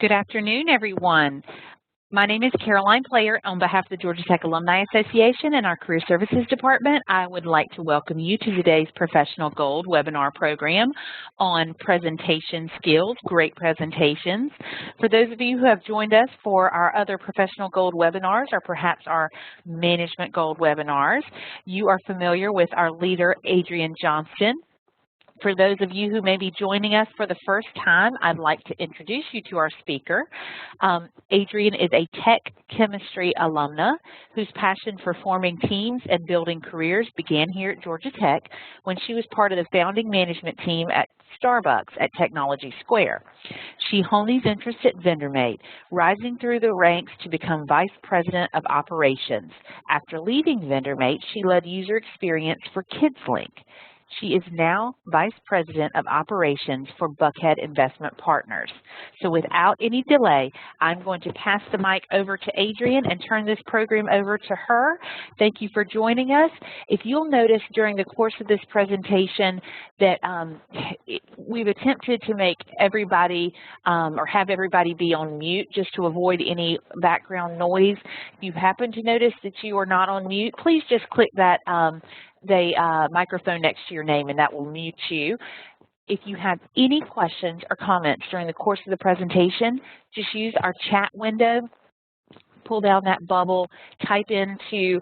Good afternoon, everyone. My name is Caroline Player. On behalf of the Georgia Tech Alumni Association and our Career Services Department, I would like to welcome you to today's Professional Gold webinar program on presentation skills, great presentations. For those of you who have joined us for our other Professional Gold webinars or perhaps our Management Gold webinars, you are familiar with our leader, Adrienne Johnston. For those of you who may be joining us for the first time, I'd like to introduce you to our speaker. Adrienne is a tech chemistry alumna whose passion for forming teams and building careers began here at Georgia Tech when she was part of the founding management team at Starbucks at Technology Square. She honed these interests at VendorMate, rising through the ranks to become Vice President of Operations. After leaving VendorMate, she led user experience for KidsLink. She is now Vice President of Operations for Buckhead Investment Partners. So without any delay, I'm going to pass the mic over to Adrienne and turn this program over to her. Thank you for joining us. If you'll notice during the course of this presentation that we've attempted to make everybody or have everybody be on mute just to avoid any background noise. If you happen to notice that you are not on mute, please just click that the microphone next to your name and that will mute you. If you have any questions or comments during the course of the presentation, just use our chat window, pull down that bubble, type into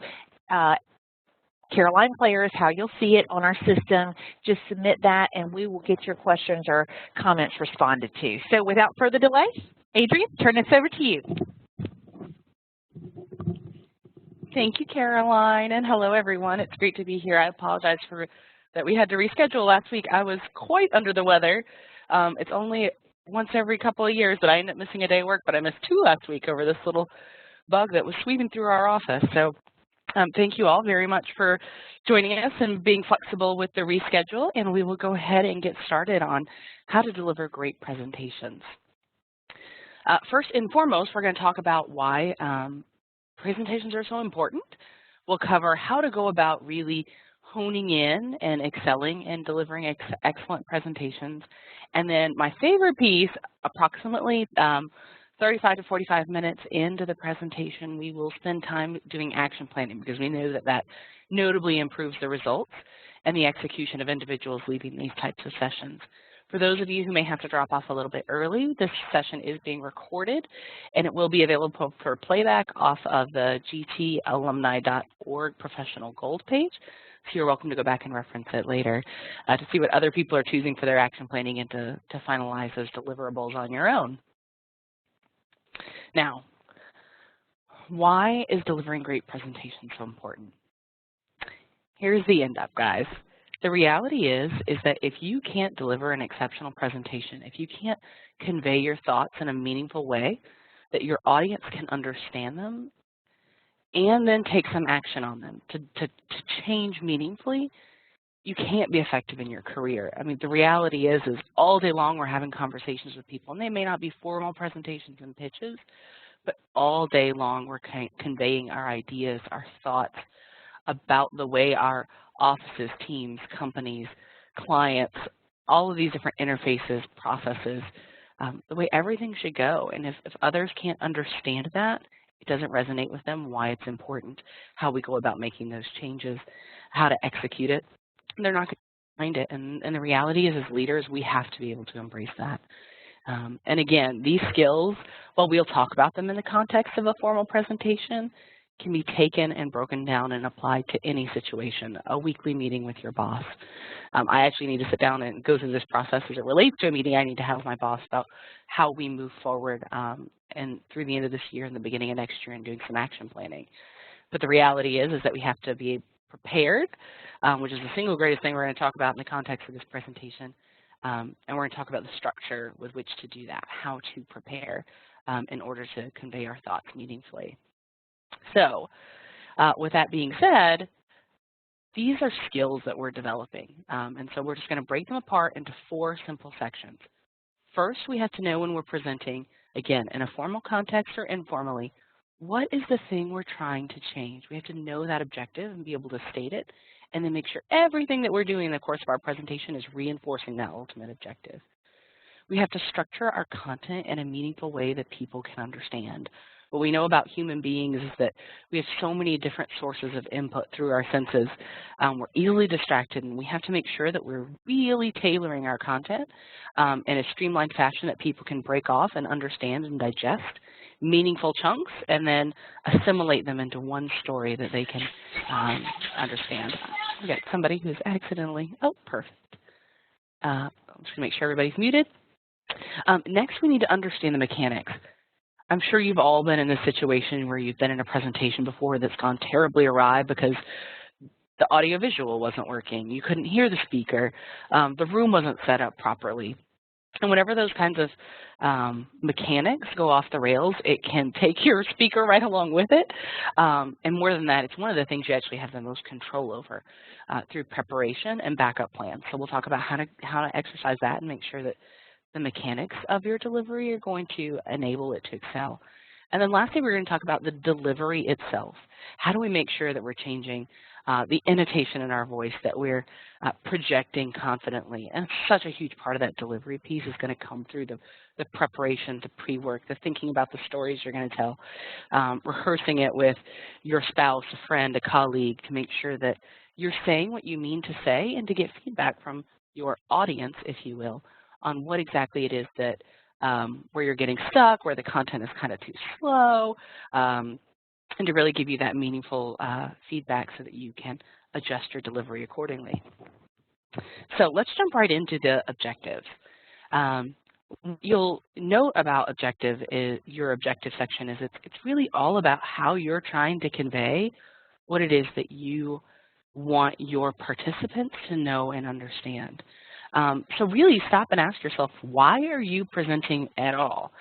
Caroline Player is how you'll see it on our system. Just submit that and we will get your questions or comments responded to. So without further delay, Adrienne, turn this over to you. Thank you, Caroline, and hello, everyone. It's great to be here. I apologize for that we had to reschedule last week. I was quite under the weather. It's only once every couple of years that I end up missing a day of work, but I missed 2 last week over this little bug that was sweeping through our office. So thank you all very much for joining us and being flexible with the reschedule, and we will go ahead and get started on how to deliver great presentations. First and foremost, we're going to talk about why presentations are so important. We'll cover how to go about really honing in and excelling and delivering excellent presentations. And then my favorite piece, approximately 35 to 45 minutes into the presentation, we will spend time doing action planning because we know that that notably improves the results and the execution of individuals leading these types of sessions. For those of you who may have to drop off a little bit early, this session is being recorded and it will be available for playback off of the gtalumni.org Professional Gold page. So you're welcome to go back and reference it later to see what other people are choosing for their action planning and to finalize those deliverables on your own. Now, why is delivering great presentations so important? Here's the end up, guys. The reality is that if you can't deliver an exceptional presentation, if you can't convey your thoughts in a meaningful way that your audience can understand them and then take some action on them to change meaningfully, you can't be effective in your career. I mean, the reality is all day long we're having conversations with people, and they may not be formal presentations and pitches, but all day long we're conveying our ideas, our thoughts about the way our offices, teams, companies, clients, all of these different interfaces, processes, the way everything should go. And if others can't understand that, it doesn't resonate with them, why it's important, how we go about making those changes, how to execute it, they're not going to find it. And the reality is, as leaders, we have to be able to embrace that. And again, these skills, while we'll talk about them in the context of a formal presentation, can be taken and broken down and applied to any situation, a weekly meeting with your boss. I actually need to sit down and go through this process as it relates to a meeting I need to have with my boss about how we move forward and through the end of this year and the beginning of next year and doing some action planning. But the reality is that we have to be prepared, which is the single greatest thing we're going to talk about in the context of this presentation. And we're going to talk about the structure with which to do that, how to prepare in order to convey our thoughts meaningfully. So with that being said, these are skills that we're developing. And so we're just going to break them apart into 4 simple sections. First, we have to know when we're presenting, again, in a formal context or informally, what is the thing we're trying to change? We have to know that objective and be able to state it, and then make sure everything that we're doing in the course of our presentation is reinforcing that ultimate objective. We have to structure our content in a meaningful way that people can understand. What we know about human beings is that we have so many different sources of input through our senses. We're easily distracted, and we have to make sure that we're really tailoring our content in a streamlined fashion that people can break off and understand and digest meaningful chunks and then assimilate them into one story that they can understand. We got somebody who's accidentally, oh, perfect. I'm just gonna make sure everybody's muted. Next, we need to understand the mechanics. I'm sure you've all been in this situation where you've been in a presentation before that's gone terribly awry because the audiovisual wasn't working. You couldn't hear the speaker. The room wasn't set up properly. And whenever those kinds of mechanics go off the rails, it can take your speaker right along with it. And more than that, it's one of the things you actually have the most control over through preparation and backup plans. So we'll talk about how to exercise that and make sure that the mechanics of your delivery are going to enable it to excel. And then lastly, we're going to talk about the delivery itself. How do we make sure that we're changing the intonation in our voice, that we're projecting confidently? And such a huge part of that delivery piece is going to come through the preparation, the pre-work, the thinking about the stories you're going to tell, rehearsing it with your spouse, a friend, a colleague to make sure that you're saying what you mean to say and to get feedback from your audience, if you will, on what exactly it is that where you're getting stuck, where the content is kind of too slow, and to really give you that meaningful feedback so that you can adjust your delivery accordingly. So let's jump right into the objectives. You'll note about objective is your objective section is it's really all about how you're trying to convey what it is that you want your participants to know and understand. So really stop and ask yourself, why are you presenting at all?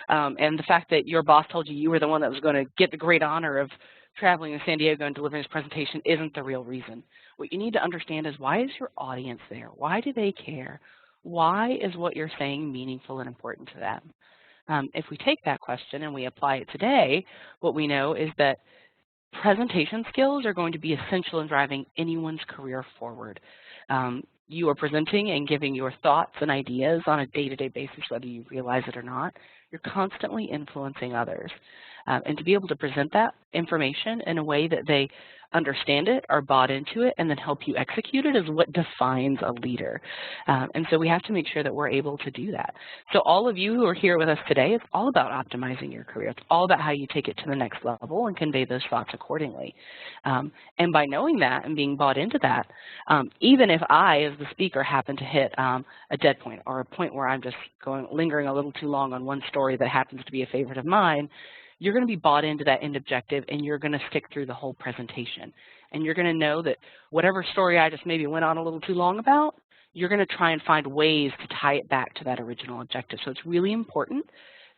And the fact that your boss told you were the one that was going to get the great honor of traveling to San Diego and delivering this presentation isn't the real reason. What you need to understand is, why is your audience there? Why do they care? Why is what you're saying meaningful and important to them? If we take that question and we apply it today, what we know is that presentation skills are going to be essential in driving anyone's career forward. You are presenting and giving your thoughts and ideas on a day-to-day basis, whether you realize it or not. You're constantly influencing others. And to be able to present that information in a way that they understand it, are bought into it, and then help you execute it is what defines a leader. And so we have to make sure that we're able to do that. So all of you who are here with us today, it's all about optimizing your career. It's all about how you take it to the next level and convey those thoughts accordingly. And by knowing that and being bought into that, even if I, as the speaker, happen to hit a dead point or a point where I'm just lingering a little too long on one story that happens to be a favorite of mine, you're going to be bought into that end objective, and you're going to stick through the whole presentation. And you're going to know that whatever story I just maybe went on a little too long about, you're going to try and find ways to tie it back to that original objective. So it's really important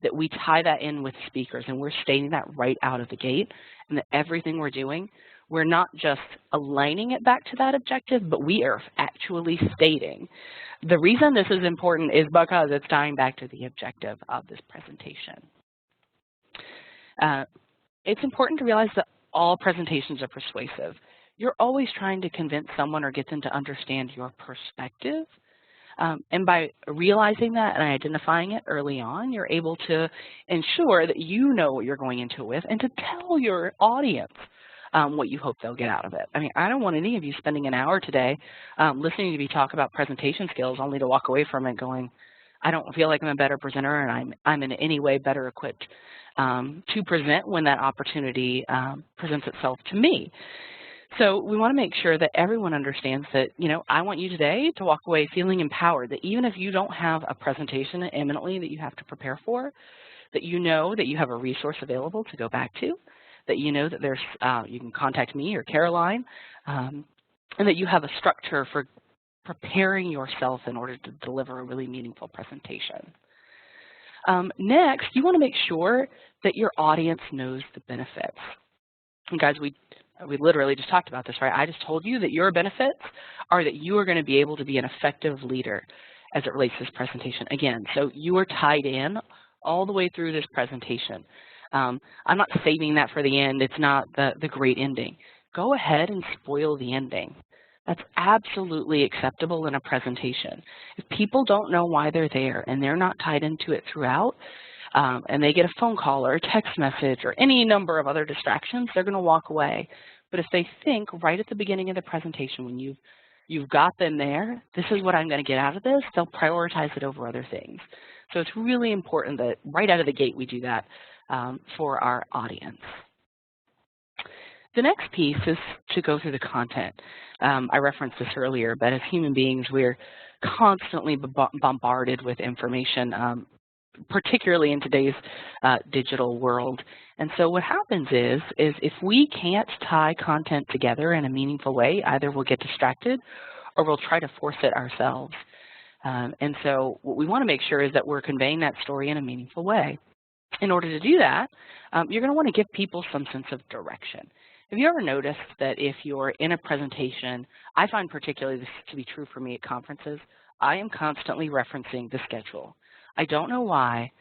that we tie that in with speakers, and we're stating that right out of the gate, and that everything we're doing, we're not just aligning it back to that objective, but we are actually stating the reason this is important is because it's tying back to the objective of this presentation. It's important to realize that all presentations are persuasive. You're always trying to convince someone or get them to understand your perspective. And by realizing that and identifying it early on, you're able to ensure that you know what you're going into it with, and to tell your audience what you hope they'll get out of it. I mean, I don't want any of you spending an hour today listening to me talk about presentation skills only to walk away from it going, I don't feel like I'm a better presenter, and I'm in any way better equipped to present when that opportunity presents itself to me. So we want to make sure that everyone understands that, I want you today to walk away feeling empowered, that even if you don't have a presentation imminently that you have to prepare for, that you know that you have a resource available to go back to, that you know that there's, you can contact me or Caroline, and that you have a structure for preparing yourself in order to deliver a really meaningful presentation. Next, you want to make sure that your audience knows the benefits. And guys, we literally just talked about this, right? I just told you that your benefits are that you are going to be able to be an effective leader as it relates to this presentation. Again, so you are tied in all the way through this presentation. I'm not saving that for the end. It's not the great ending. Go ahead and spoil the ending. That's absolutely acceptable in a presentation. If people don't know why they're there and they're not tied into it throughout, and they get a phone call or a text message or any number of other distractions, they're going to walk away. But if they think right at the beginning of the presentation when you've got them there, this is what I'm going to get out of this, they'll prioritize it over other things. So it's really important that right out of the gate we do that for our audience. The next piece is to go through the content. I referenced this earlier, but as human beings, we're constantly bombarded with information, particularly in today's digital world. And so what happens is if we can't tie content together in a meaningful way, either we'll get distracted or we'll try to force it ourselves. And so what we want to make sure is that we're conveying that story in a meaningful way. In order to do that, you're going to want to give people some sense of direction. Have you ever noticed that if you're in a presentation, I find particularly this to be true for me at conferences, I am constantly referencing the schedule. I don't know why,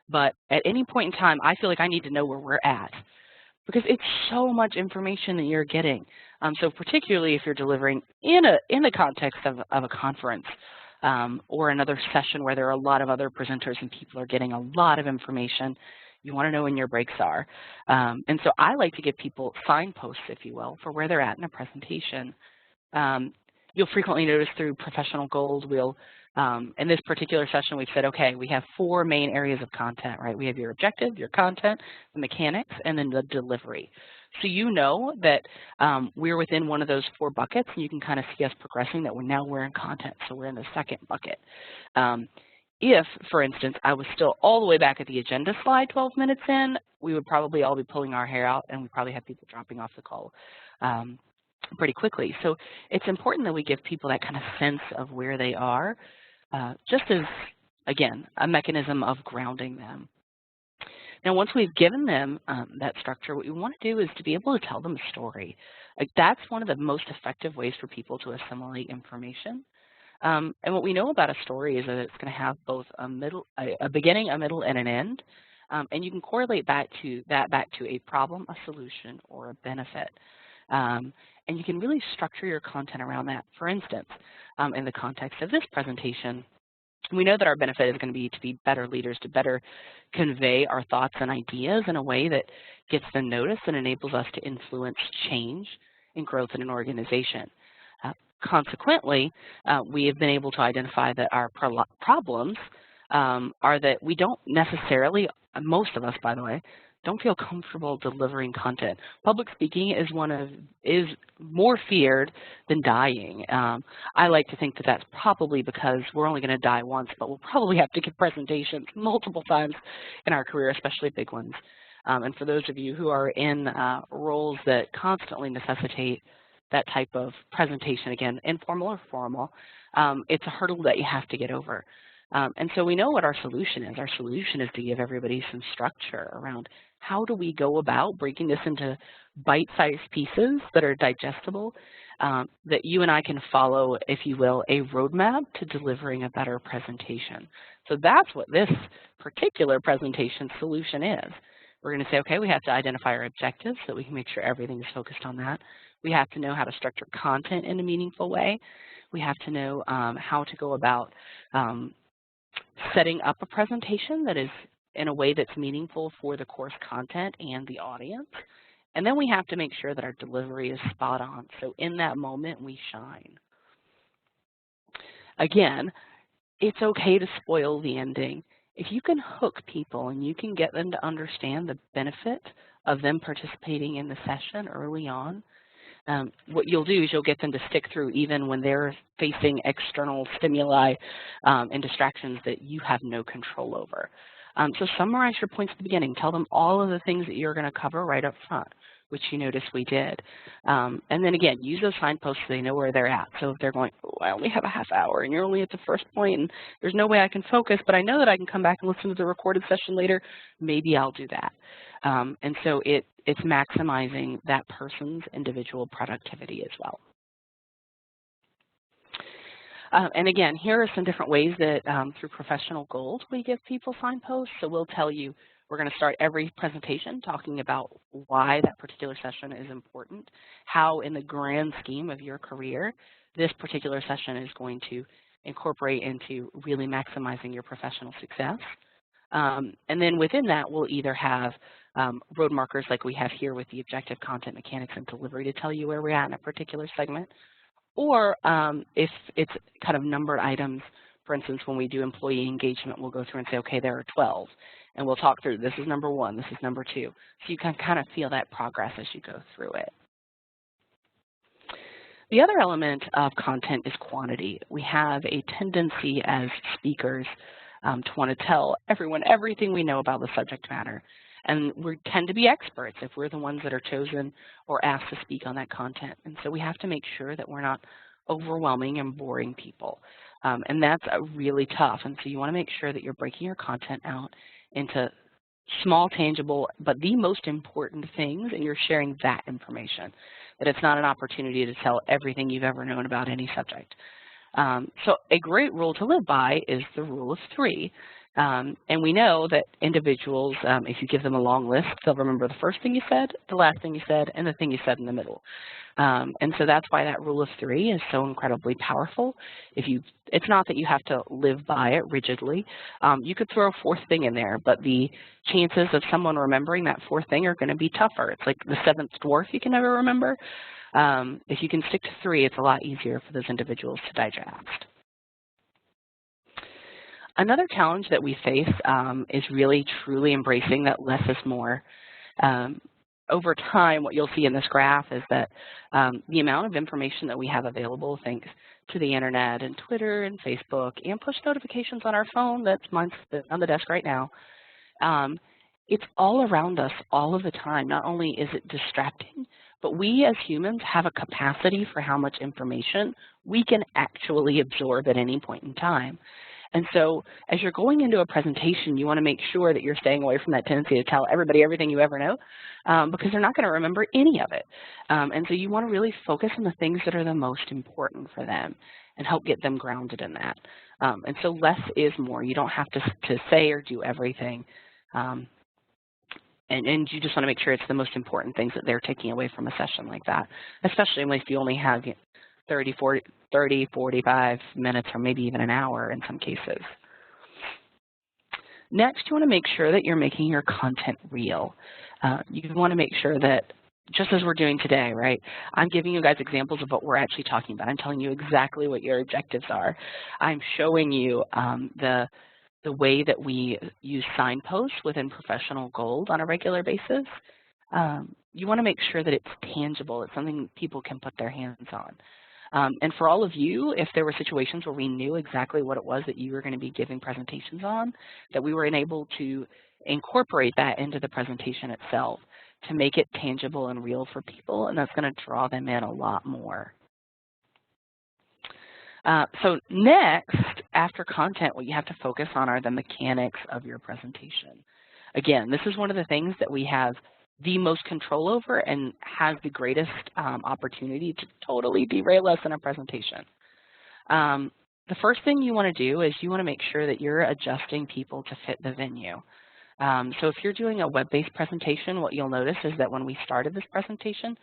but at any point in time, I feel like I need to know where we're at because it's so much information that you're getting. So particularly if you're delivering in the context of a conference or another session where there are a lot of other presenters and people are getting a lot of information, you want to know when your breaks are. And so I like to give people signposts, if you will, for where they're at in a presentation. You'll frequently notice through Professional Gold, in this particular session, we've said, okay, we have 4 main areas of content, right? We have your objective, your content, the mechanics, and then the delivery. So you know that we're within one of those 4 buckets, and you can kind of see us progressing that we're in content, so we're in the second bucket. If, for instance, I was still all the way back at the agenda slide 12 minutes in, we would probably all be pulling our hair out, and we'd probably have people dropping off the call pretty quickly. So it's important that we give people that kind of sense of where they are, just as, again, a mechanism of grounding them. Now, once we've given them that structure, what we want to do is to be able to tell them a story. Like, that's one of the most effective ways for people to assimilate information. And what we know about a story is that it's going to have both a beginning, a middle, and an end. And you can correlate back to a problem, a solution, or a benefit. And you can really structure your content around that. For instance, in the context of this presentation, we know that our benefit is going to be better leaders, to better convey our thoughts and ideas in a way that gets them noticed and enables us to influence change and growth in an organization. Consequently, we have been able to identify that our problems are that we don't necessarily, most of us, by the way, don't feel comfortable delivering content. Public speaking is more feared than dying. I like to think that that's probably because we're only going to die once, but we'll probably have to give presentations multiple times in our career, especially big ones. And for those of you who are in roles that constantly necessitate that type of presentation, again, informal or formal, it's a hurdle that you have to get over. And so we know what our solution is. Our solution is to give everybody some structure around how do we go about breaking this into bite-sized pieces that are digestible, that you and I can follow, if you will, a roadmap to delivering a better presentation. So that's what this particular presentation solution is. We're going to say, okay, we have to identify our objectives so that we can make sure everything is focused on that. We have to know how to structure content in a meaningful way. We have to know how to go about setting up a presentation that is in a way that's meaningful for the course content and the audience. And then we have to make sure that our delivery is spot on. So in that moment, we shine. Again, it's okay to spoil the ending. If you can hook people and you can get them to understand the benefit of them participating in the session early on, what you'll do is you'll get them to stick through even when they're facing external stimuli and distractions that you have no control over. So summarize your points at the beginning. Tell them all of the things that you're going to cover right up front, which you notice we did. And then again, use those signposts so they know where they're at. So if they're going, oh, I only have a half hour and you're only at the first point and there's no way I can focus, but I know that I can come back and listen to the recorded session later, maybe I'll do that. And so it's maximizing that person's individual productivity as well. And again, here are some different ways that through Professional Gold we give people signposts. So we'll tell you We're going to start every presentation talking about why that particular session is important, how in the grand scheme of your career this particular session is going to incorporate into really maximizing your professional success. And then within that, we'll either have road markers like we have here with the objective, content, mechanics, and delivery to tell you where we're at in a particular segment. Or if it's kind of numbered items, for instance, when we do employee engagement, we'll go through and say, okay, there are 12. And we'll talk through, this is number 1, this is number 2. So you can kind of feel that progress as you go through it. The other element of content is quantity. We have a tendency as speakers to want to tell everyone everything we know about the subject matter. And we tend to be experts if we're the ones that are chosen or asked to speak on that content. And so we have to make sure that we're not overwhelming and boring people. And that's really tough. And so you want to make sure that you're breaking your content out into small, tangible, but the most important things, and you're sharing that information, that it's not an opportunity to tell everything you've ever known about any subject. So a great rule to live by is the rule of 3. And we know that individuals, if you give them a long list, they'll remember the first thing you said, the last thing you said, and the thing you said in the middle. And so that's why that rule of 3 is so incredibly powerful. It's not that you have to live by it rigidly. You could throw a 4th thing in there, but the chances of someone remembering that 4th thing are going to be tougher. It's like the 7th dwarf you can never remember. If you can stick to 3, it's a lot easier for those individuals to digest. Another challenge that we face is really truly embracing that less is more. Over time, what you'll see in this graph is that the amount of information that we have available, thanks to the internet and Twitter and Facebook and push notifications on our phone, that's mine's on the desk right now, it's all around us all of the time. Not only is it distracting, but we as humans have a capacity for how much information we can actually absorb at any point in time. And so as you're going into a presentation, you want to make sure that you're staying away from that tendency to tell everybody everything you ever know, because they're not going to remember any of it. And so you want to really focus on the things that are the most important for them and help get them grounded in that. And so less is more. You don't have to say or do everything. And you just want to make sure it's the most important things that they're taking away from a session like that, especially if you only have 30, 45 minutes, or maybe even an hour in some cases. Next, you want to make sure that you're making your content real. You want to make sure that, just as we're doing today, right, I'm giving you guys examples of what we're actually talking about. I'm telling you exactly what your objectives are. I'm showing you the way that we use signposts within Professional Gold on a regular basis. You want to make sure that it's tangible. It's something people can put their hands on. And for all of you, if there were situations where we knew exactly what it was that you were going to be giving presentations on, that we were able to incorporate that into the presentation itself to make it tangible and real for people, and that's going to draw them in a lot more. So next, after content, what you have to focus on are the mechanics of your presentation. Again, this is one of the things that we have the most control over and has the greatest opportunity to totally derail us in a presentation. The first thing you want to do is you want to make sure that you're adjusting people to fit the venue. So if you're doing a web-based presentation, what you'll notice is that when we started this presentation,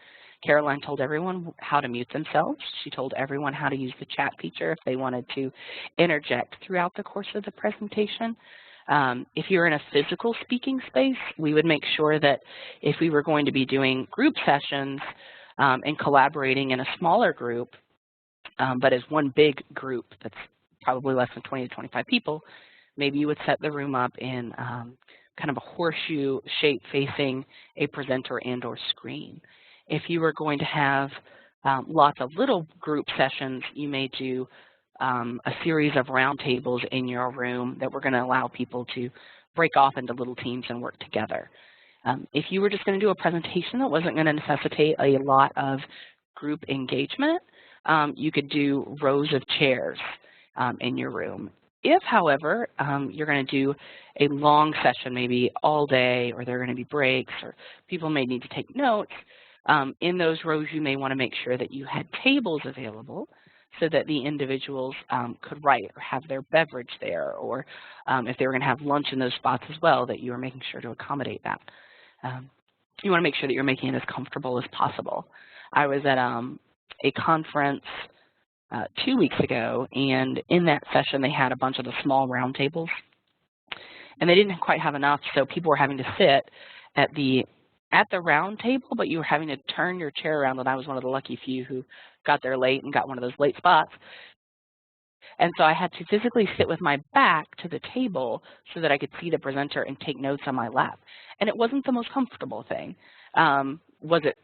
Caroline told everyone how to mute themselves. She told everyone how to use the chat feature if they wanted to interject throughout the course of the presentation. If you're in a physical speaking space, we would make sure that if we were going to be doing group sessions and collaborating in a smaller group, but as one big group that's probably less than 20 to 25 people, maybe you would set the room up in kind of a horseshoe shape facing a presenter and or screen. If you were going to have lots of little group sessions, you may do a series of roundtables in your room that we're going to allow people to break off into little teams and work together. If you were just going to do a presentation that wasn't going to necessitate a lot of group engagement, you could do rows of chairs in your room. If, however, you're going to do a long session, maybe all day, or there are going to be breaks, or people may need to take notes, in those rows you may want to make sure that you had tables available so that the individuals could write or have their beverage there, or if they were going to have lunch in those spots as well, that you were making sure to accommodate that. You want to make sure that you're making it as comfortable as possible. I was at a conference 2 weeks ago, and in that session they had a bunch of the small round tables, and they didn't quite have enough, so people were having to sit at the round table, but you were having to turn your chair around, and I was one of the lucky few who got there late and got one of those late spots. And so I had to physically sit with my back to the table so that I could see the presenter and take notes on my lap. And it wasn't the most comfortable thing. Was it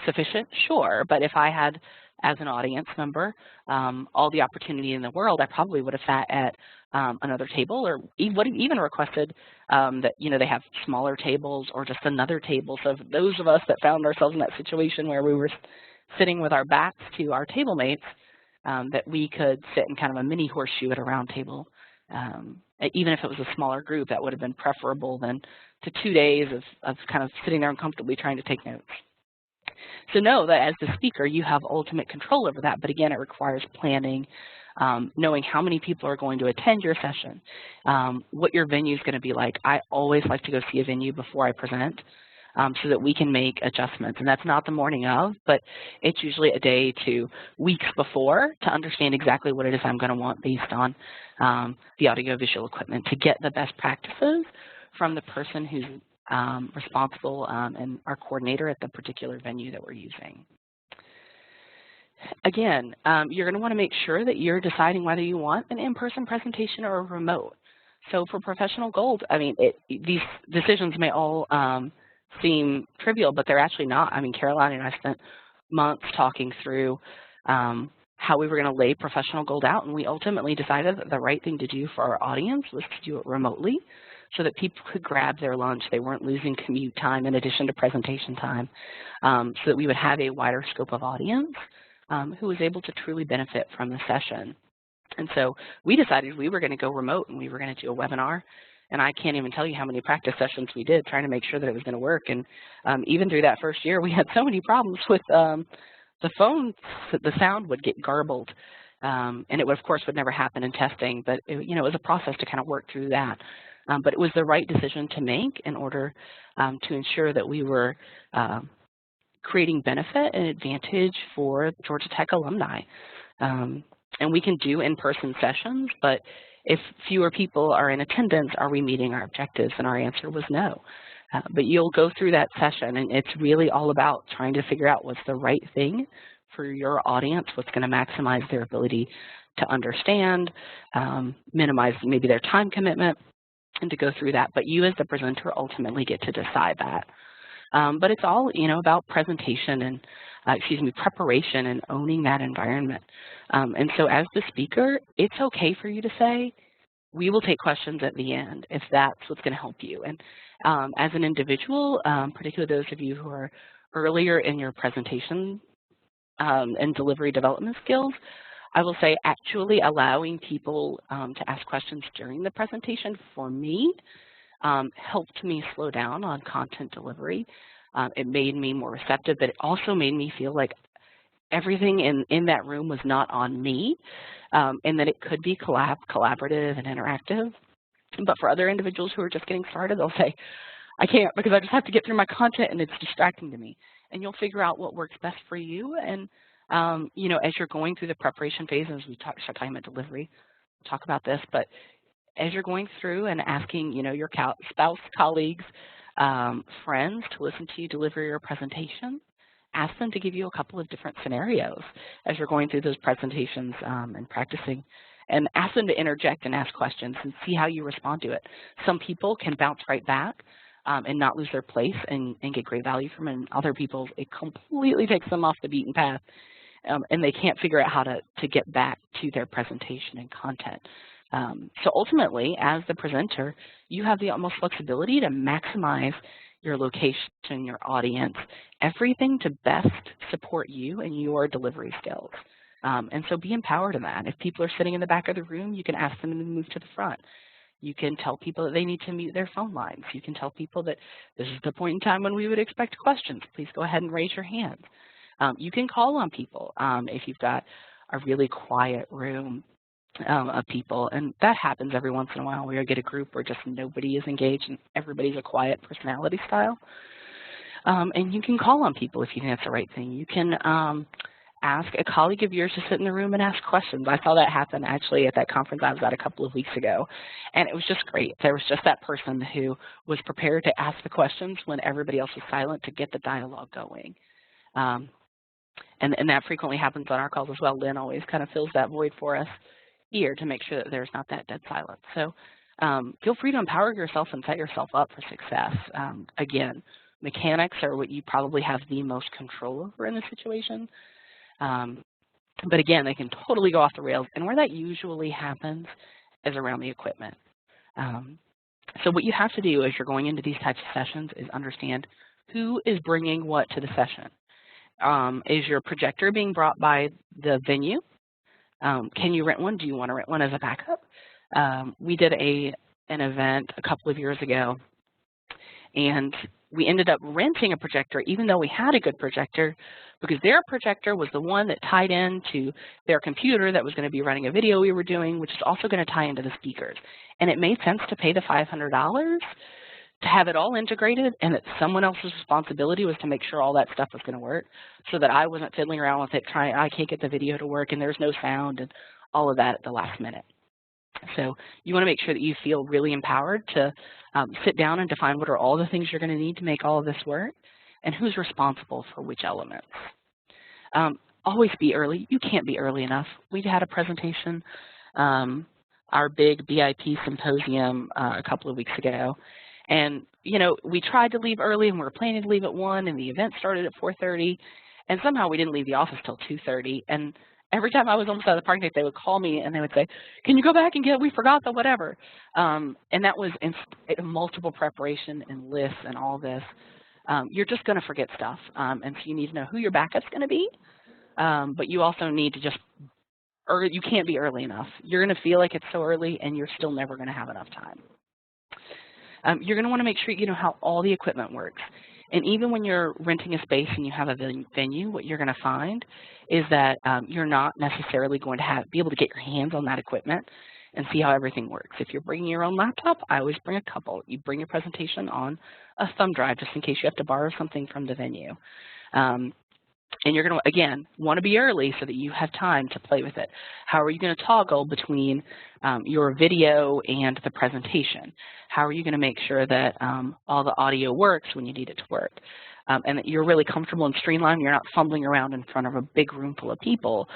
sufficient? Sure. But if I had, as an audience member, all the opportunity in the world, I probably would have sat at another table, or would have even requested that, you know, they have smaller tables or just another table. So those of us that found ourselves in that situation where we were sitting with our backs to our table mates, that we could sit in kind of a mini horseshoe at a round table. Even if it was a smaller group, that would have been preferable than to 2 days of kind of sitting there uncomfortably trying to take notes. So know that as the speaker, you have ultimate control over that, but again, it requires planning, knowing how many people are going to attend your session, what your venue is going to be like. I always like to go see a venue before I present, so that we can make adjustments. And that's not the morning of, but it's usually a day to weeks before to understand exactly what it is I'm going to want based on the audiovisual equipment to get the best practices from the person who's responsible and our coordinator at the particular venue that we're using. Again, you're going to want to make sure that you're deciding whether you want an in-person presentation or a remote. So for Professional Gold, I mean, these decisions may all seem trivial, but they're actually not. I mean, Caroline and I spent months talking through how we were going to lay Professional Gold out, and we ultimately decided that the right thing to do for our audience was to do it remotely so that people could grab their lunch. They weren't losing commute time in addition to presentation time, so that we would have a wider scope of audience who was able to truly benefit from the session. And so we decided we were going to go remote, and we were going to do a webinar. And I can't even tell you how many practice sessions we did trying to make sure that it was going to work. And even through that first year, we had so many problems with the phone. The sound would get garbled. And it, would, of course, would never happen in testing. But, it was a process to kind of work through that. But it was the right decision to make in order to ensure that we were creating benefit and advantage for Georgia Tech alumni. And we can do in-person sessions, but if fewer people are in attendance, are we meeting our objectives? And our answer was no. But you'll go through that session, and it's really all about trying to figure out what's the right thing for your audience, what's going to maximize their ability to understand, minimize maybe their time commitment, and to go through that. But you as the presenter ultimately get to decide that. But it's all, about presentation and, preparation and owning that environment. And so as the speaker, it's okay for you to say, we will take questions at the end if that's what's going to help you. And as an individual, particularly those of you who are earlier in your presentation and delivery development skills, I will say actually allowing people to ask questions during the presentation for me helped me slow down on content delivery. It made me more receptive, but it also made me feel like everything in that room was not on me, and that it could be collaborative and interactive. But for other individuals who are just getting started, they'll say, I can't because I just have to get through my content and it's distracting to me. And you'll figure out what works best for you. And, as you're going through the preparation phase, as we start talking about delivery, we'll talk about this, but as you're going through and asking, your spouse, colleagues, friends to listen to you deliver your presentation, ask them to give you a couple of different scenarios as you're going through those presentations and practicing, and ask them to interject and ask questions and see how you respond to it. Some people can bounce right back and not lose their place and get great value from it, and other people, it completely takes them off the beaten path and they can't figure out how to get back to their presentation and content. So ultimately, as the presenter, you have the utmost flexibility to maximize your location, your audience, everything to best support you and your delivery skills. And so be empowered in that. If people are sitting in the back of the room, you can ask them to move to the front. You can tell people that they need to mute their phone lines. You can tell people that this is the point in time when we would expect questions. Please go ahead and raise your hand. You can call on people if you've got a really quiet room of people. And that happens every once in a while where you get a group where just nobody is engaged and everybody's a quiet personality style. And you can call on people if you think that's the right thing. You can ask a colleague of yours to sit in the room and ask questions. I saw that happen actually at that conference I was at a couple of weeks ago, and it was just great. There was just that person who was prepared to ask the questions when everybody else was silent to get the dialogue going. And that frequently happens on our calls as well. Lynn always kind of fills that void for us here to make sure that there's not that dead silence. So feel free to empower yourself and set yourself up for success. Again, mechanics are what you probably have the most control over in the situation. But again, they can totally go off the rails. And where that usually happens is around the equipment. So what you have to do as you're going into these types of sessions is understand who is bringing what to the session. Is your projector being brought by the venue? Can you rent one? Do you want to rent one as a backup? We did an event a couple of years ago, and we ended up renting a projector even though we had a good projector, because their projector was the one that tied into their computer that was going to be running a video we were doing, which is also going to tie into the speakers. And it made sense to pay the $500 to have it all integrated, and that someone else's responsibility was to make sure all that stuff was going to work, so that I wasn't fiddling around with it trying, I can't get the video to work and there's no sound and all of that at the last minute. So you want to make sure that you feel really empowered to sit down and define what are all the things you're going to need to make all of this work and who's responsible for which elements. Always be early. You can't be early enough. We had a presentation, our big BIP symposium a couple of weeks ago, and you know, we tried to leave early and we were planning to leave at 1 and the event started at 4:30, and somehow we didn't leave the office till 2:30. And every time I was almost out of the parking lot, they would call me and they would say, can you go back and we forgot the whatever. And that was in multiple preparation and lists and all this. You're just going to forget stuff. And so you need to know who your backup's going to be. But you also need to just, or you can't be early enough. You're going to feel like it's so early and you're still never going to have enough time. You're going to want to make sure you know how all the equipment works. And even when you're renting a space and you have a venue, what you're going to find is that you're not necessarily going to be able to get your hands on that equipment and see how everything works. If you're bringing your own laptop, I always bring a couple. You bring your presentation on a thumb drive just in case you have to borrow something from the venue. And you're going to, again, want to be early so that you have time to play with it. How are you going to toggle between your video and the presentation? How are you going to make sure that all the audio works when you need it to work? And that you're really comfortable and streamlined. You're not fumbling around in front of a big room full of people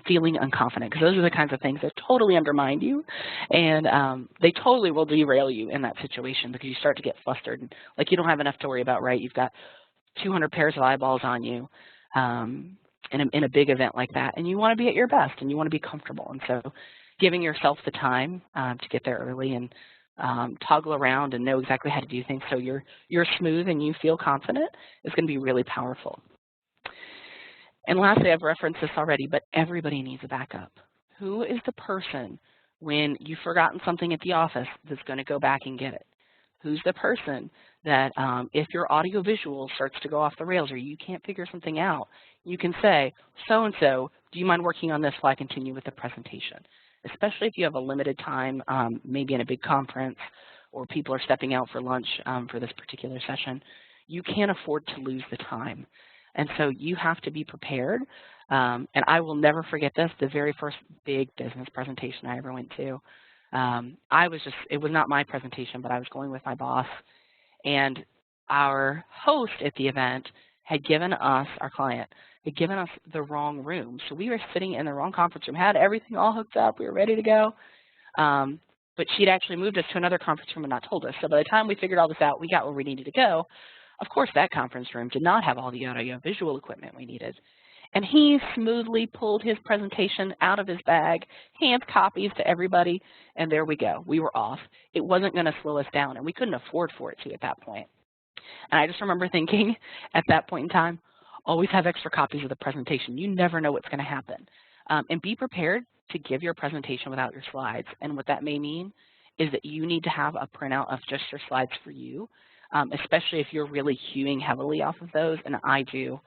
feeling unconfident, because those are the kinds of things that totally undermine you, and they totally will derail you in that situation because you start to get flustered. And, like, you don't have enough to worry about, right? You've got 200 pairs of eyeballs on you in a big event like that, and you want to be at your best and you want to be comfortable. And so giving yourself the time to get there early and toggle around and know exactly how to do things so you're smooth and you feel confident is going to be really powerful. And lastly, I've referenced this already, but everybody needs a backup. Who is the person when you've forgotten something at the office that's going to go back and get it? Who's the person that if your audio-visual starts to go off the rails or you can't figure something out, you can say, so-and-so, do you mind working on this while I continue with the presentation? Especially if you have a limited time, maybe in a big conference or people are stepping out for lunch for this particular session. You can't afford to lose the time. And so you have to be prepared. And I will never forget this, the very first big business presentation I ever went to. It was not my presentation, but I was going with my boss. And our host at the event had given us, our client, had given us the wrong room. So we were sitting in the wrong conference room, had everything all hooked up, we were ready to go. But she'd actually moved us to another conference room and not told us. So by the time we figured all this out, we got where we needed to go. Of course, that conference room did not have all the audio-visual equipment we needed. And he smoothly pulled his presentation out of his bag, hand copies to everybody, and there we go. We were off. It wasn't going to slow us down, and we couldn't afford for it to at that point. And I just remember thinking at that point in time, always have extra copies of the presentation. You never know what's going to happen. And be prepared to give your presentation without your slides. And what that may mean is that you need to have a printout of just your slides for you, especially if you're really hewing heavily off of those, and I do.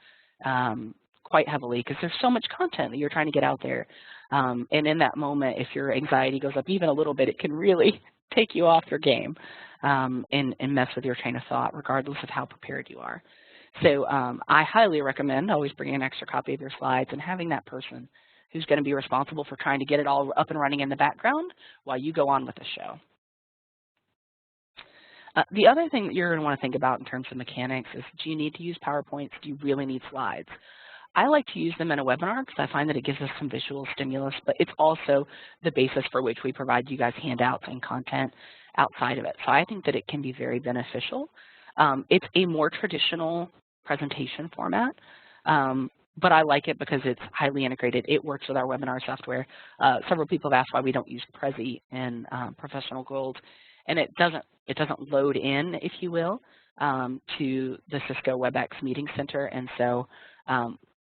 quite heavily because there's so much content that you're trying to get out there. And in that moment, if your anxiety goes up even a little bit, it can really take you off your game and mess with your train of thought, regardless of how prepared you are. So I highly recommend always bringing an extra copy of your slides and having that person who's going to be responsible for trying to get it all up and running in the background while you go on with the show. The other thing that you're going to want to think about in terms of mechanics is, do you need to use PowerPoints? Do you really need slides? I like to use them in a webinar because I find that it gives us some visual stimulus, but it's also the basis for which we provide you guys handouts and content outside of it. So I think that it can be very beneficial. It's a more traditional presentation format, but I like it because it's highly integrated. It works with our webinar software. Several people have asked why we don't use Prezi in Professional Gold, and it doesn't load in, if you will, to the Cisco WebEx Meeting Center, and so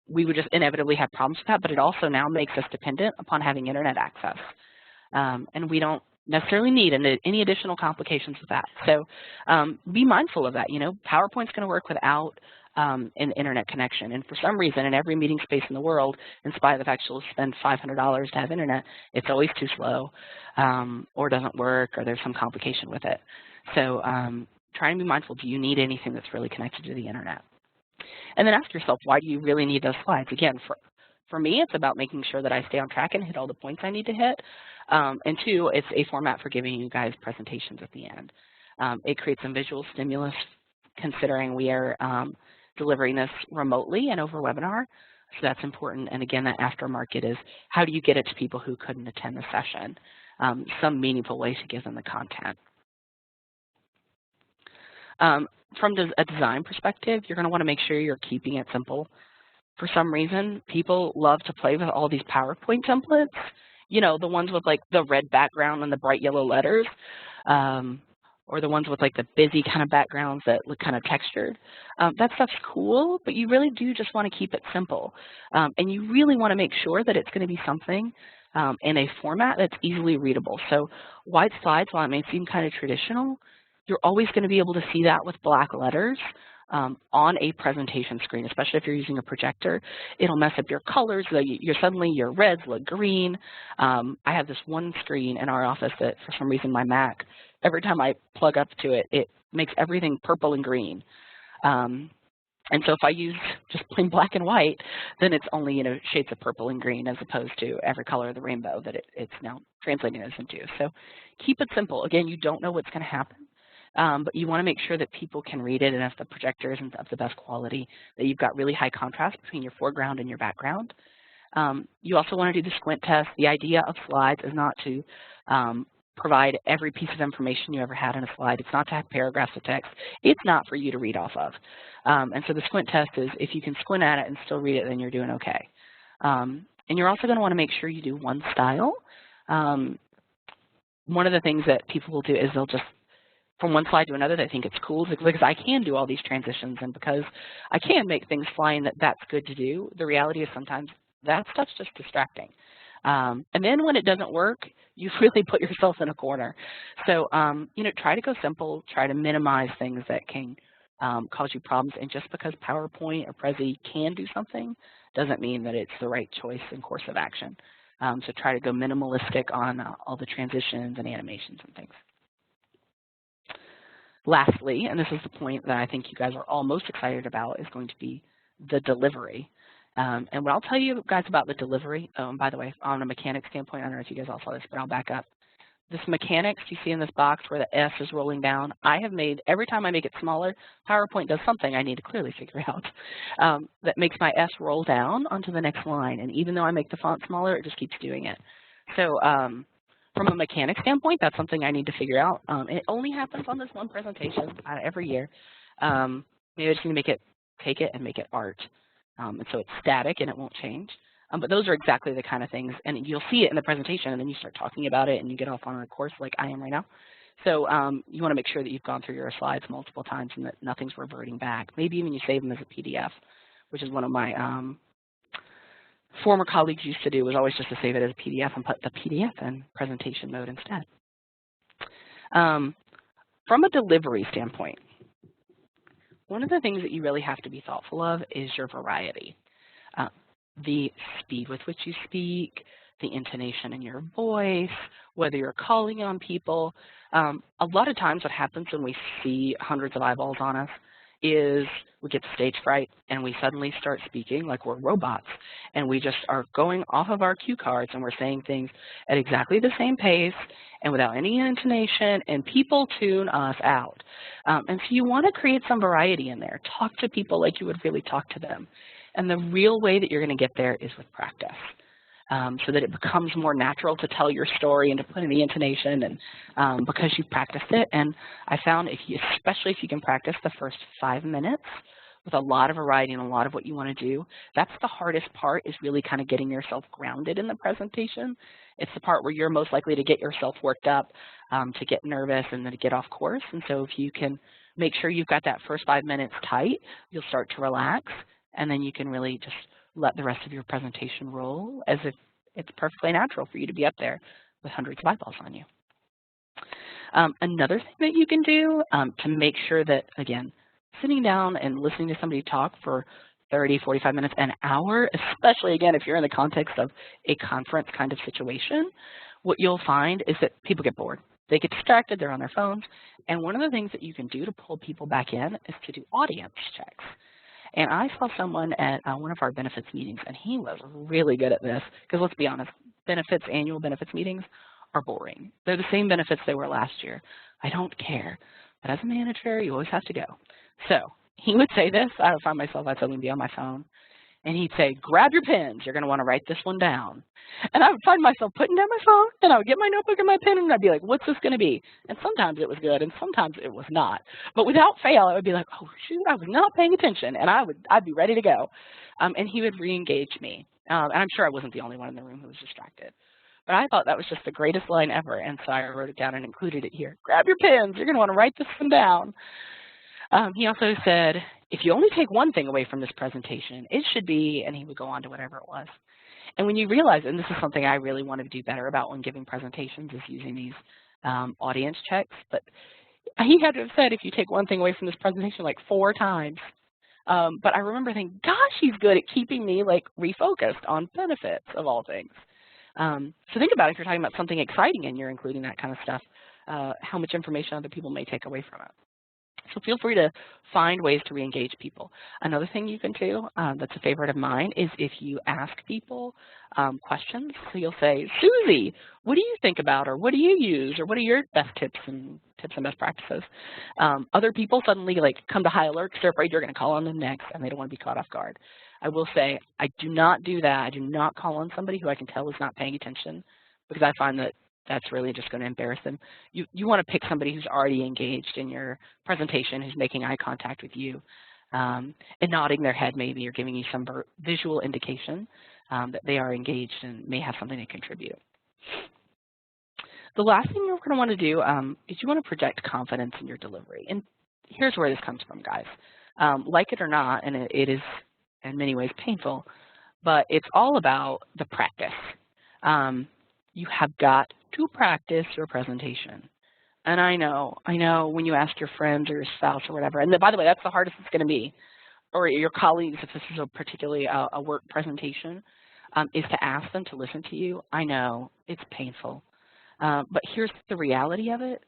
we would just inevitably have problems with that, but it also now makes us dependent upon having internet access, and we don't necessarily need any additional complications with that. So be mindful of that. You know, PowerPoint's going to work without an internet connection, and for some reason in every meeting space in the world, in spite of the fact you'll spend $500 to have internet, it's always too slow or doesn't work or there's some complication with it. So try and be mindful, do you need anything that's really connected to the internet? And then ask yourself, why do you really need those slides? Again, for me, it's about making sure that I stay on track and hit all the points I need to hit. And two, it's a format for giving you guys presentations at the end. It creates some visual stimulus considering we are delivering this remotely and over webinar. So that's important. And again, that aftermarket is, how do you get it to people who couldn't attend the session? Some meaningful way to give them the content. From a design perspective, you're going to want to make sure you're keeping it simple. For some reason, people love to play with all these PowerPoint templates, you know, the ones with like the red background and the bright yellow letters, or the ones with like the busy kind of backgrounds that look kind of textured. That stuff's cool, but you really do just want to keep it simple. And you really want to make sure that it's going to be something in a format that's easily readable. So white slides, while it may seem kind of traditional, you're always going to be able to see that with black letters on a presentation screen, especially if you're using a projector. It'll mess up your colors. So suddenly your reds look green. I have this one screen in our office that for some reason my Mac, every time I plug up to it, it makes everything purple and green. And so if I use just plain black and white, then it's only, you know, shades of purple and green as opposed to every color of the rainbow that it's now translating this into. So keep it simple. Again, you don't know what's going to happen. But you want to make sure that people can read it, and if the projector isn't of the best quality, that you've got really high contrast between your foreground and your background. You also want to do the squint test. The idea of slides is not to provide every piece of information you ever had in a slide. It's not to have paragraphs of text. It's not for you to read off of. And so the squint test is, if you can squint at it and still read it, then you're doing okay. And you're also going to want to make sure you do one style. One of the things that people will do is they'll just, from one slide to another, they think it's cool because I can do all these transitions, and because I can make things fly and that's good to do. The reality is sometimes that stuff's just distracting. And then when it doesn't work, you really put yourself in a corner. So, you know, try to go simple, try to minimize things that can cause you problems. And just because PowerPoint or Prezi can do something doesn't mean that it's the right choice and course of action. So try to go minimalistic on all the transitions and animations and things. Lastly, and this is the point that I think you guys are all most excited about, is going to be the delivery. And what I'll tell you guys about the delivery, by the way, on a mechanics standpoint, I don't know if you guys all saw this, but I'll back up. This mechanics you see in this box where the S is rolling down, I have made, every time I make it smaller, PowerPoint does something I need to clearly figure out that makes my S roll down onto the next line. And even though I make the font smaller, it just keeps doing it. So from a mechanics standpoint, that's something I need to figure out. It only happens on this one presentation every year. Maybe I just need to make it, take it and make it art. And so it's static and it won't change. But those are exactly the kind of things, and you'll see it in the presentation, and then you start talking about it and you get off on a course like I am right now. So you want to make sure that you've gone through your slides multiple times and that nothing's reverting back. Maybe even you save them as a PDF, which is one of my former colleagues used to do, was always just to save it as a PDF and put the PDF in presentation mode instead. From a delivery standpoint, one of the things that you really have to be thoughtful of is your variety. the speed with which you speak, the intonation in your voice, whether you're calling on people. A lot of times what happens when we see hundreds of eyeballs on us is we get stage fright and we suddenly start speaking like we're robots, and we just are going off of our cue cards and we're saying things at exactly the same pace and without any intonation, and people tune us out. And so you want to create some variety in there. Talk to people like you would really talk to them. And the real way that you're going to get there is with practice. So that it becomes more natural to tell your story and to put in the intonation, and because you've practiced it. And I found especially if you can practice the first 5 minutes with a lot of variety and a lot of what you want to do, that's the hardest part, is really kind of getting yourself grounded in the presentation. It's the part where you're most likely to get yourself worked up, to get nervous, and then to get off course. And so if you can make sure you've got that first 5 minutes tight, you'll start to relax, and then you can really just let the rest of your presentation roll as if it's perfectly natural for you to be up there with hundreds of eyeballs on you. Another thing that you can do to make sure that, again, sitting down and listening to somebody talk for 30, 45 minutes, an hour, especially, again, if you're in the context of a conference kind of situation, what you'll find is that people get bored. They get distracted, they're on their phones, and one of the things that you can do to pull people back in is to do audience checks. And I saw someone at one of our benefits meetings, and he was really good at this, because let's be honest, annual benefits meetings are boring. They're the same benefits they were last year. I don't care. But as a manager, you always have to go. So he would say this. I would find myself, I'd suddenly be on my phone, and he'd say, grab your pens. You're going to want to write this one down. And I would find myself putting down my phone, and I would get my notebook and my pen, and I'd be like, what's this going to be? And sometimes it was good, and sometimes it was not. But without fail, I would be like, oh, shoot, I was not paying attention, and I'd be ready to go. And he would re-engage me. And I'm sure I wasn't the only one in the room who was distracted. But I thought that was just the greatest line ever, and so I wrote it down and included it here. Grab your pens. You're going to want to write this one down. He also said, if you only take one thing away from this presentation, it should be, and he would go on to whatever it was. And when you realize, and this is something I really want to do better about when giving presentations, is using these audience checks, but he had to have said, if you take one thing away from this presentation, like 4 times. But I remember thinking, gosh, he's good at keeping me like refocused on benefits of all things. So think about it, if you're talking about something exciting and you're including that kind of stuff, how much information other people may take away from it. So feel free to find ways to re-engage people. Another thing you can do that's a favorite of mine is if you ask people questions. So you'll say, Susie, what do you think about, or what do you use, or what are your best tips and best practices? Other people suddenly like come to high alert because they're afraid you're going to call on them next and they don't want to be caught off guard. I will say I do not do that. I do not call on somebody who I can tell is not paying attention, because I find that that's really just going to embarrass them. You want to pick somebody who's already engaged in your presentation, who's making eye contact with you, and nodding their head maybe, or giving you some visual indication that they are engaged and may have something to contribute. The last thing you're going to want to do is you want to project confidence in your delivery. And here's where this comes from, guys. Like it or not, and it is in many ways painful, but it's all about the practice. You have got to practice your presentation. And I know when you ask your friends or your spouse or whatever, and by the way, that's the hardest it's going to be, or your colleagues if this is particularly a work presentation, is to ask them to listen to you. I know, it's painful. But here's the reality of it.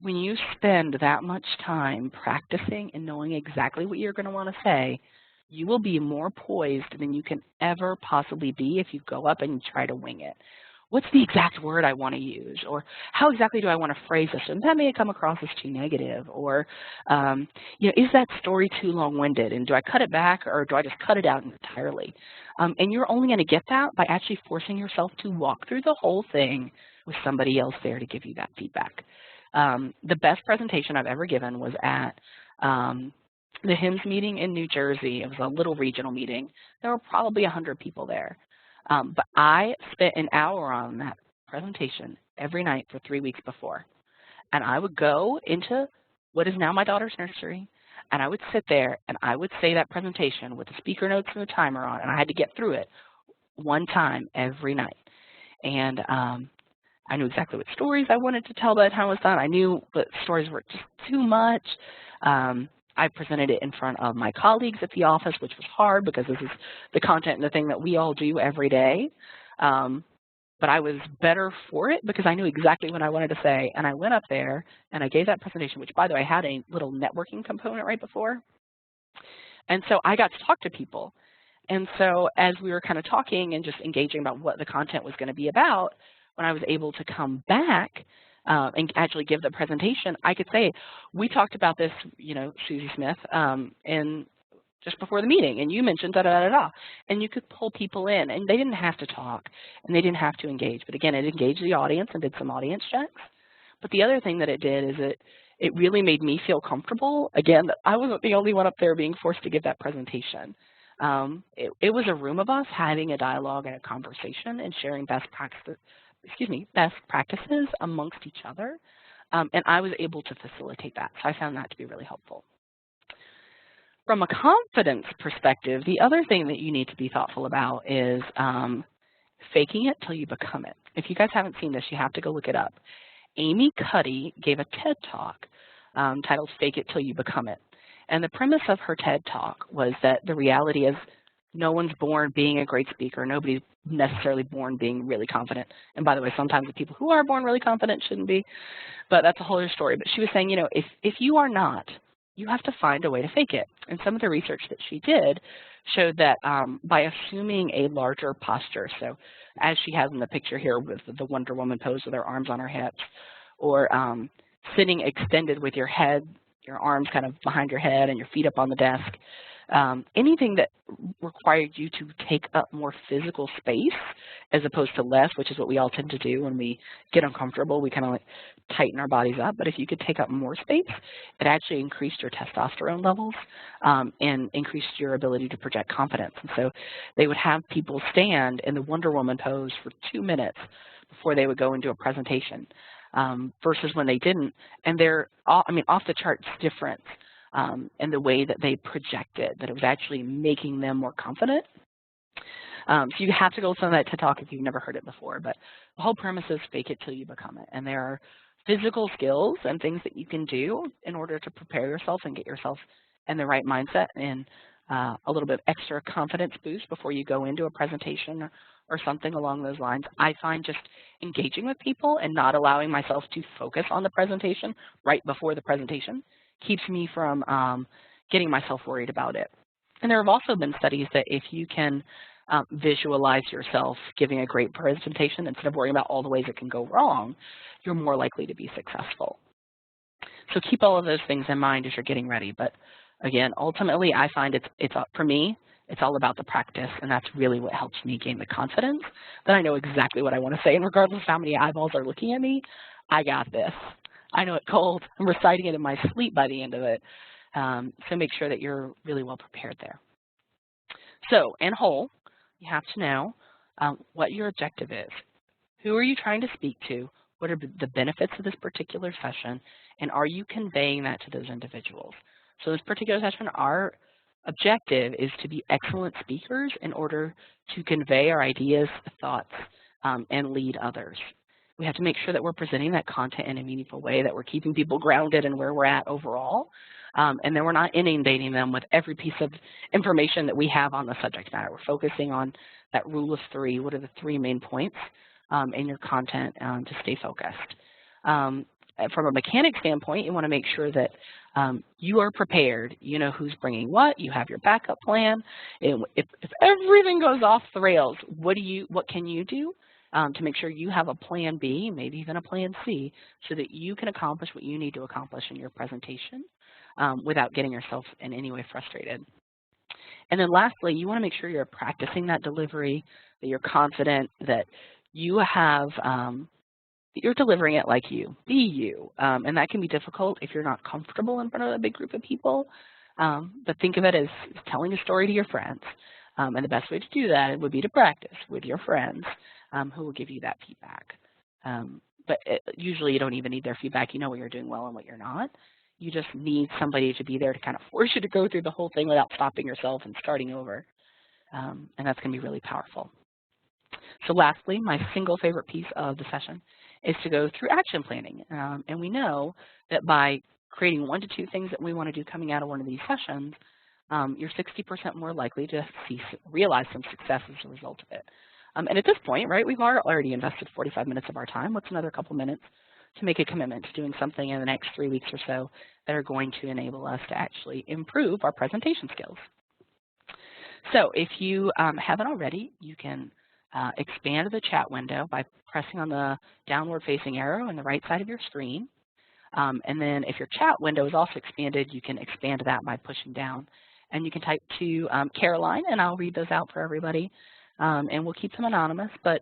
When you spend that much time practicing and knowing exactly what you're going to want to say, you will be more poised than you can ever possibly be if you go up and you try to wing it. What's the exact word I want to use? Or how exactly do I want to phrase this? And that may come across as too negative. Or, is that story too long-winded? And do I cut it back, or do I just cut it out entirely? And you're only going to get that by actually forcing yourself to walk through the whole thing with somebody else there to give you that feedback. The best presentation I've ever given was at the HIMSS meeting in New Jersey. It was a little regional meeting. There were probably 100 people there. But I spent an hour on that presentation every night for 3 weeks before. And I would go into what is now my daughter's nursery, and I would sit there and I would say that presentation with the speaker notes and the timer on, and I had to get through it one time every night. And I knew exactly what stories I wanted to tell by the time I was done. I knew that stories were just too much. I presented it in front of my colleagues at the office, which was hard because this is the content and the thing that we all do every day. But I was better for it because I knew exactly what I wanted to say. And I went up there and I gave that presentation, which, by the way, had a little networking component right before. And so I got to talk to people. And so as we were kind of talking and just engaging about what the content was going to be about, when I was able to come back and actually give the presentation, I could say, we talked about this, you know, Susie Smith, in just before the meeting, and you mentioned da-da-da-da, and you could pull people in, and they didn't have to talk, and they didn't have to engage. But again, it engaged the audience and did some audience checks. But the other thing that it did is it really made me feel comfortable, again, that I wasn't the only one up there being forced to give that presentation. It was a room of us having a dialogue and a conversation and sharing best practices amongst each other, and I was able to facilitate that. So I found that to be really helpful. From a confidence perspective, the other thing that you need to be thoughtful about is faking it till you become it. If you guys haven't seen this, you have to go look it up. Amy Cuddy gave a TED Talk titled Fake It Till You Become It. And the premise of her TED Talk was that the reality is no one's born being a great speaker. Nobody's necessarily born being really confident. And by the way, sometimes the people who are born really confident shouldn't be, but that's a whole other story. But she was saying, you know, if you are not, you have to find a way to fake it. And some of the research that she did showed that by assuming a larger posture, so as she has in the picture here with the Wonder Woman pose with her arms on her hips, or sitting extended with your head, your arms kind of behind your head and your feet up on the desk, anything that required you to take up more physical space as opposed to less, which is what we all tend to do when we get uncomfortable. We kind of like tighten our bodies up. But if you could take up more space, it actually increased your testosterone levels and increased your ability to project confidence. And so they would have people stand in the Wonder Woman pose for 2 minutes before they would go into a presentation versus when they didn't. And they're, off the charts difference in the way that they projected, that it was actually making them more confident. So you have to go listen to that TED Talk if you've never heard it before. But the whole premise is fake it till you become it. And there are physical skills and things that you can do in order to prepare yourself and get yourself in the right mindset and a little bit of extra confidence boost before you go into a presentation or something along those lines. I find just engaging with people and not allowing myself to focus on the presentation right before the presentation keeps me from getting myself worried about it. And there have also been studies that if you can visualize yourself giving a great presentation instead of worrying about all the ways it can go wrong, you're more likely to be successful. So keep all of those things in mind as you're getting ready. But again, ultimately, I find for me, it's all about the practice, and that's really what helps me gain the confidence that I know exactly what I want to say, and regardless of how many eyeballs are looking at me, I got this. I know it cold. I'm reciting it in my sleep by the end of it. So make sure that you're really well prepared there. So in whole, you have to know what your objective is. Who are you trying to speak to? What are the benefits of this particular session? And are you conveying that to those individuals? So this particular session, our objective is to be excellent speakers in order to convey our ideas, thoughts, and lead others. We have to make sure that we're presenting that content in a meaningful way, that we're keeping people grounded in where we're at overall, and then we're not inundating them with every piece of information that we have on the subject matter. We're focusing on that rule of 3. What are the 3 main points in your content to stay focused? From a mechanic standpoint, you want to make sure that you are prepared. You know who's bringing what. You have your backup plan. And if everything goes off the rails, what can you do to make sure you have a plan B, maybe even a plan C, so that you can accomplish what you need to accomplish in your presentation without getting yourself in any way frustrated. And then lastly, you want to make sure you're practicing that delivery, that you're confident, that you have you're delivering it like you. Be you. And that can be difficult if you're not comfortable in front of a big group of people. But think of it as telling a story to your friends. And the best way to do that would be to practice with your friends who will give you that feedback. But usually you don't even need their feedback. You know what you're doing well and what you're not. You just need somebody to be there to kind of force you to go through the whole thing without stopping yourself and starting over. And that's going to be really powerful. So lastly, my single favorite piece of the session is to go through action planning. And we know that by creating 1 to 2 things that we want to do coming out of one of these sessions, you're 60% more likely to realize some success as a result of it. And at this point, right, we've already invested 45 minutes of our time. What's another couple minutes to make a commitment to doing something in the next 3 weeks or so that are going to enable us to actually improve our presentation skills? So if you haven't already, you can expand the chat window by pressing on the downward facing arrow on the right side of your screen. And then if your chat window is also expanded, you can expand that by pushing down. And you can type to Caroline, and I'll read those out for everybody. And we'll keep them anonymous. But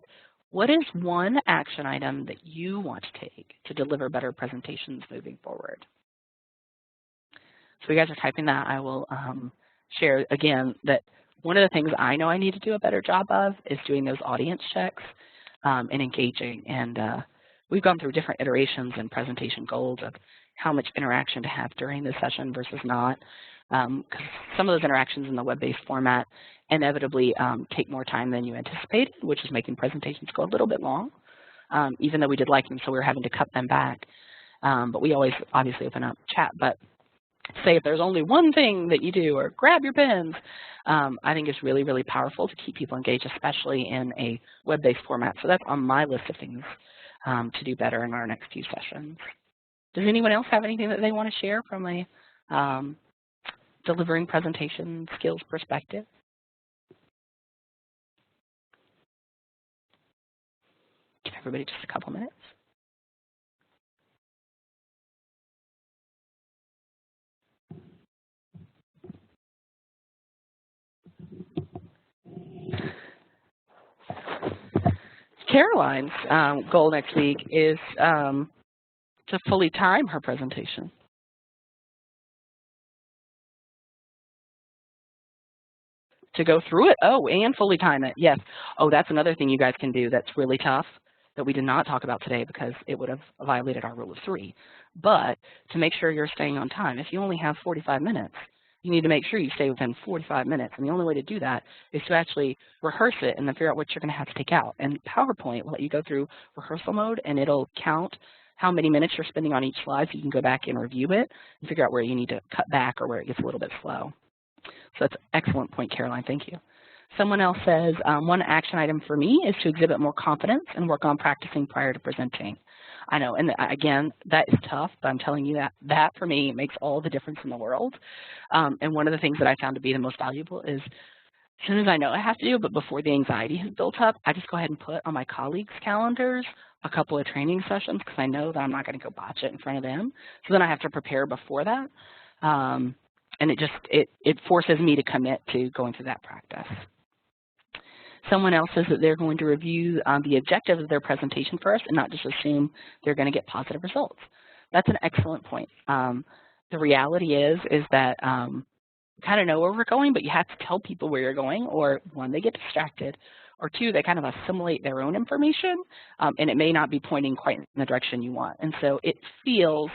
what is one action item that you want to take to deliver better presentations moving forward? So you guys are typing that. I will share again that one of the things I know I need to do a better job of is doing those audience checks and engaging. And we've gone through different iterations in Presentation Gold of how much interaction to have during the session versus not. Because some of those interactions in the web-based format inevitably take more time than you anticipated, which is making presentations go a little bit long, even though we did like them, so we were having to cut them back. But we always obviously open up chat. But say if there's only one thing that you do, or grab your pens, I think it's really, really powerful to keep people engaged, especially in a web-based format. So that's on my list of things to do better in our next few sessions. Does anyone else have anything that they want to share from a delivering presentation skills perspective? Give everybody just a couple minutes. Caroline's goal next week is to fully time her presentation. To go through it, oh, and fully time it, yes. Oh, that's another thing you guys can do that's really tough that we did not talk about today because it would have violated our rule of 3. But to make sure you're staying on time, if you only have 45 minutes, you need to make sure you stay within 45 minutes. And the only way to do that is to actually rehearse it and then figure out what you're going to have to take out. And PowerPoint will let you go through rehearsal mode, and it'll count how many minutes you're spending on each slide so you can go back and review it and figure out where you need to cut back or where it gets a little bit slow. So that's an excellent point, Caroline. Thank you. Someone else says, one action item for me is to exhibit more confidence and work on practicing prior to presenting. I know, and again, that is tough, but I'm telling you that for me makes all the difference in the world. And one of the things that I found to be the most valuable is as soon as I know I have to do it, but before the anxiety has built up, I just go ahead and put on my colleagues' calendars a couple of training sessions because I know that I'm not going to go botch it in front of them. So then I have to prepare before that. And it forces me to commit to going through that practice. Someone else says that they're going to review the objectives of their presentation first and not just assume they're going to get positive results. That's an excellent point. The reality is that you kind of know where we're going, but you have to tell people where you're going, or 1, they get distracted, or 2, they kind of assimilate their own information, and it may not be pointing quite in the direction you want. And so it feels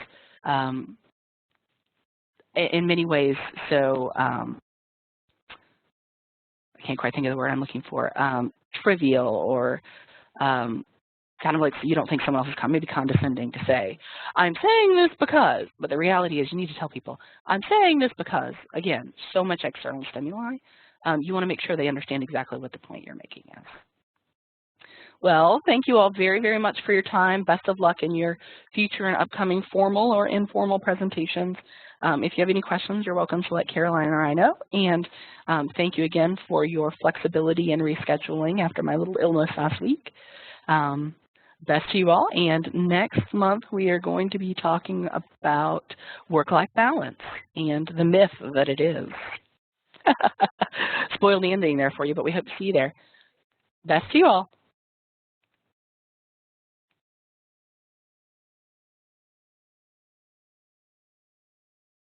in many ways so I can't quite think of the word I'm looking for, trivial, or kind of like you don't think someone else is maybe condescending to say, I'm saying this because, but the reality is you need to tell people, I'm saying this because, again, so much external stimuli, you want to make sure they understand exactly what the point you're making is. Well, thank you all very, very much for your time. Best of luck in your future and upcoming formal or informal presentations. If you have any questions, you're welcome to let Caroline or I know. And thank you again for your flexibility in rescheduling after my little illness last week. Best to you all. And next month, we are going to be talking about work-life balance and the myth that it is. Spoiled the ending there for you, but we hope to see you there. Best to you all.